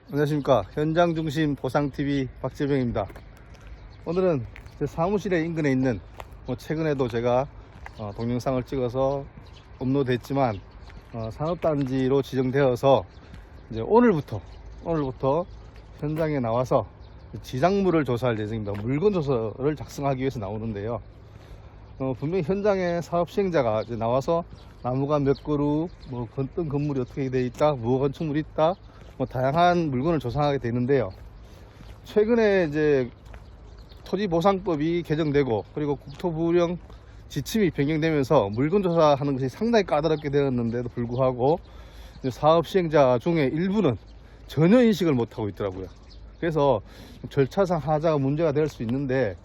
안녕하십니까. 현장중심 보상TV 박재병입니다. 오늘은 제 사무실에 인근에 있는 최근에도 제가 동영상을 찍어서 업로드했지만 산업단지로 지정되어서 이제 오늘부터 현장에 나와서 지작물을 조사할 예정입니다. 물건 조서를 작성하기 위해서 나오는데요. 분명히 현장에 사업 시행자가 이제 나와서 나무가 몇 그루, 어떤 건물이 어떻게 되어 있다, 무엇 건축물이 있다, 다양한 물건을 조사하게 되는데요. 최근에 이제 토지보상법이 개정되고 그리고 국토부령 지침이 변경되면서 물건 조사하는 것이 상당히 까다롭게 되었는데도 불구하고 사업 시행자 중에 일부는 전혀 인식을 못하고 있더라고요. 그래서 절차상 하자가 문제가 될 수 있는데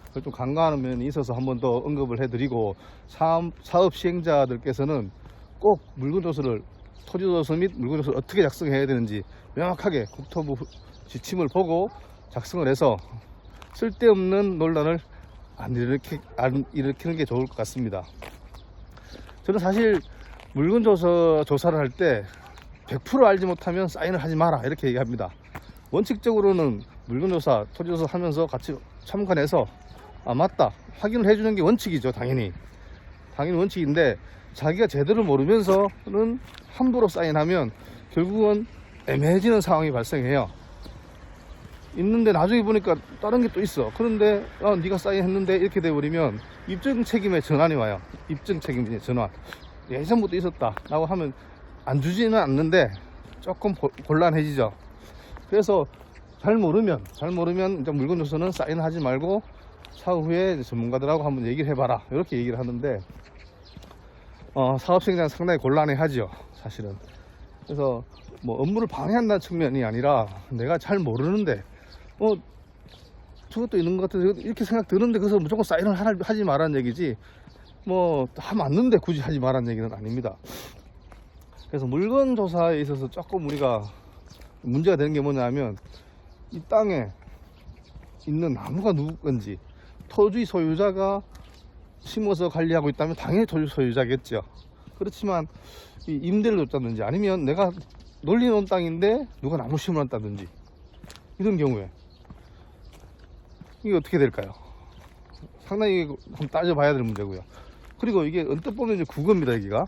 그걸 좀 간과하는 면이 있어서 한 번 더 언급을 해드리고, 사업 시행자들께서는 꼭 물건 조서를, 토지 조서 및 물건 조서를 어떻게 작성해야 되는지 명확하게 국토부 지침을 보고 작성을 해서 쓸데없는 논란을 안 일으키는 게 좋을 것 같습니다. 저는 사실 물건 조사를 할 때 100% 알지 못하면 사인을 하지 마라 이렇게 얘기합니다. 원칙적으로는 물건 조사, 토지 조사 하면서 같이 참관해서 맞다 확인을 해주는 게 원칙이죠. 당연히 원칙인데, 자기가 제대로 모르면서는 함부로 사인하면 결국은 애매해지는 상황이 발생해요. 있는데 나중에 보니까 다른 게 또 있어. 그런데 네가 사인했는데 이렇게 돼버리면 입증 책임의 전환이 와요. 입증 책임의 전환. 예전부터 있었다 라고 하면 안 주지는 않는데 조금 곤란해지죠. 그래서 잘 모르면 이제 물건 조서는 사인하지 말고 차후에 전문가들하고 한번 얘기를 해봐라 이렇게 얘기를 하는데, 사업 시행자는 상당히 곤란해 하죠 사실은. 그래서 업무를 방해한다는 측면이 아니라 내가 잘 모르는데 저것도 있는 것 같아서 이렇게 생각 드는데 그래서 무조건 사인을 하지 말라는 얘기지, 다 맞는데 굳이 하지 말라는 얘기는 아닙니다. 그래서 물건 조사에 있어서 조금 우리가 문제가 되는 게 뭐냐면, 이 땅에 있는 나무가 누구 건지, 토지 소유자가 심어서 관리하고 있다면 당연히 토지 소유자겠죠. 그렇지만 이 임대를 줬다든지 아니면 내가 놀려놓은 땅인데 누가 나무 심어놨다든지 이런 경우에 이게 어떻게 될까요? 상당히 한번 따져봐야 될 문제고요. 그리고 이게 언뜻 보면 이제 국어입니다. 여기가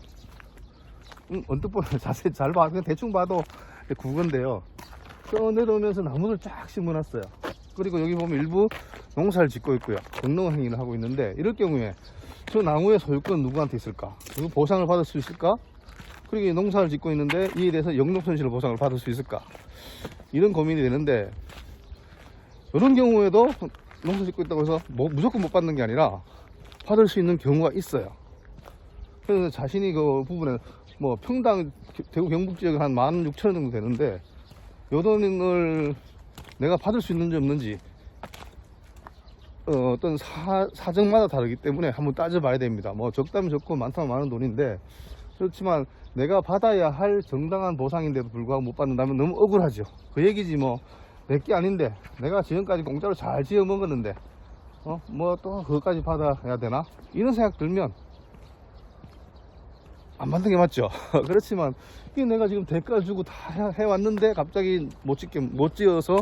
언뜻 보면 자세히 잘 봐, 그냥 대충 봐도 국어인데요. 내려오면서 나무를 쫙 심어놨어요. 그리고 여기 보면 일부 농사를 짓고 있고요. 공농 행위를 하고 있는데, 이럴 경우에 저 나무의 소유권 누구한테 있을까? 그리고 보상을 받을 수 있을까? 그리고 농사를 짓고 있는데 이에 대해서 영농손실 보상을 받을 수 있을까? 이런 고민이 되는데, 이런 경우에도 농사 짓고 있다고 해서 무조건 못 받는 게 아니라 받을 수 있는 경우가 있어요. 그래서 자신이 그 부분에 평당 대구 경북 지역에 한 16,000원 정도 되는데, 요 돈을 내가 받을 수 있는지 없는지 어떤 사정마다 다르기 때문에 한번 따져봐야 됩니다. 적다면 적고 많다면 많은 돈인데, 그렇지만 내가 받아야 할 정당한 보상인데도 불구하고 못 받는다면 너무 억울하죠. 그 얘기지 내게 아닌데 내가 지금까지 공짜로 잘 지어 먹었는데 또 그것까지 받아야 되나 이런 생각 들면 안 받는 게 맞죠. 그렇지만 이게 내가 지금 대가를 주고 다 해왔는데 갑자기 못 지어서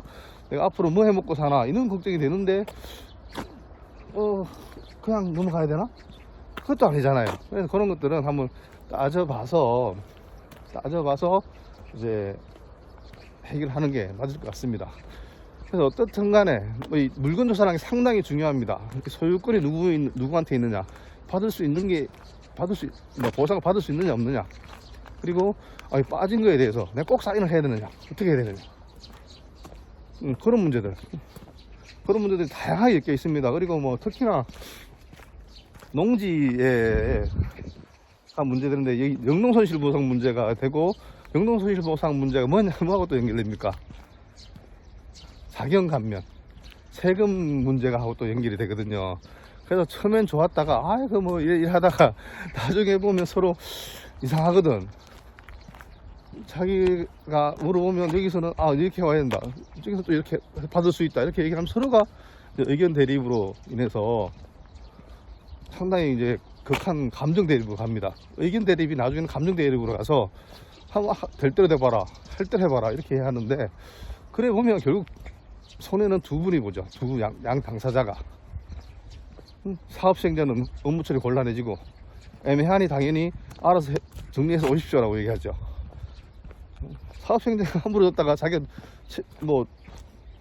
내가 앞으로 뭐 해먹고 사나 이런 걱정이 되는데 그냥 넘어가야 되나? 그것도 아니잖아요. 그래서 그런 것들은 한번 따져봐서 이제 해결하는 게 맞을 것 같습니다. 그래서 어떻든 간에 이 물건 조사라는 게 상당히 중요합니다. 소유권이 누구한테 있느냐, 보상을 받을 수 있느냐 없느냐, 그리고 빠진 거에 대해서 내가 꼭 사인을 해야 되느냐, 어떻게 해야 되느냐, 그런 문제들이 다양하게 엮여 있습니다. 그리고 특히나 농지에 문제되는데, 여기 영농손실보상 문제가 되고, 영농손실보상 문제가 뭐하고 또 연결됩니까? 자경감면, 세금 문제가 하고 또 연결이 되거든요. 그래서 처음엔 좋았다가 일하다가 나중에 보면 서로 이상하거든. 자기가 물어보면 여기서는 이렇게 와야 된다, 이쪽에서 또 이렇게 받을 수 있다 이렇게 얘기하면 서로가 의견 대립으로 인해서 상당히 이제 극한 감정 대립으로 갑니다. 의견 대립이 나중에는 감정 대립으로 가서 한번 될 대로 돼봐라, 할 대로 해봐라 이렇게 해야 하는데, 그래 보면 결국 손해는 두 분이 보죠. 양 당사자가. 사업 시행자는 업무 처리 곤란해지고, 애매하니 당연히 알아서 정리해서 오십시오라고 얘기하죠. 사업 시행자가 함부로 줬다가 자기 뭐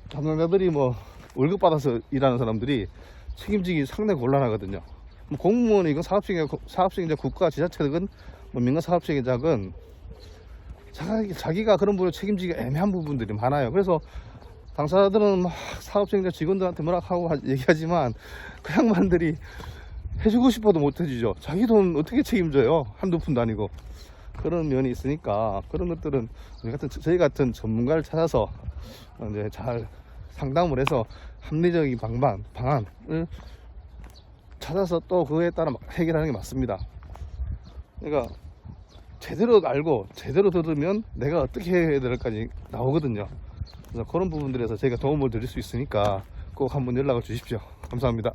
담당자들이 뭐 월급 받아서 일하는 사람들이 책임지기 상당히 곤란하거든요. 뭐 공무원이 이건 사업시행자 국가 지자체든 뭐 민간 사업시행자건 자기가 그런 부분을 책임지기 애매한 부분들이 많아요. 그래서 당사자들은 막 사업시행자 직원들한테 뭐라 하고 얘기하지만 그 양반들이 해주고 싶어도 못 해주죠. 자기 돈 어떻게 책임져요? 한두 푼도 아니고. 그런 면이 있으니까 그런 것들은 저희 같은 전문가를 찾아서 이제 잘 상담을 해서 합리적인 방안을 찾아서 또 그에 따라 해결하는 게 맞습니다. 그러니까 제대로 알고 제대로 들으면 내가 어떻게 해야 될까지 나오거든요. 그래서 그런 부분들에서 저희가 도움을 드릴 수 있으니까 꼭 한번 연락을 주십시오. 감사합니다.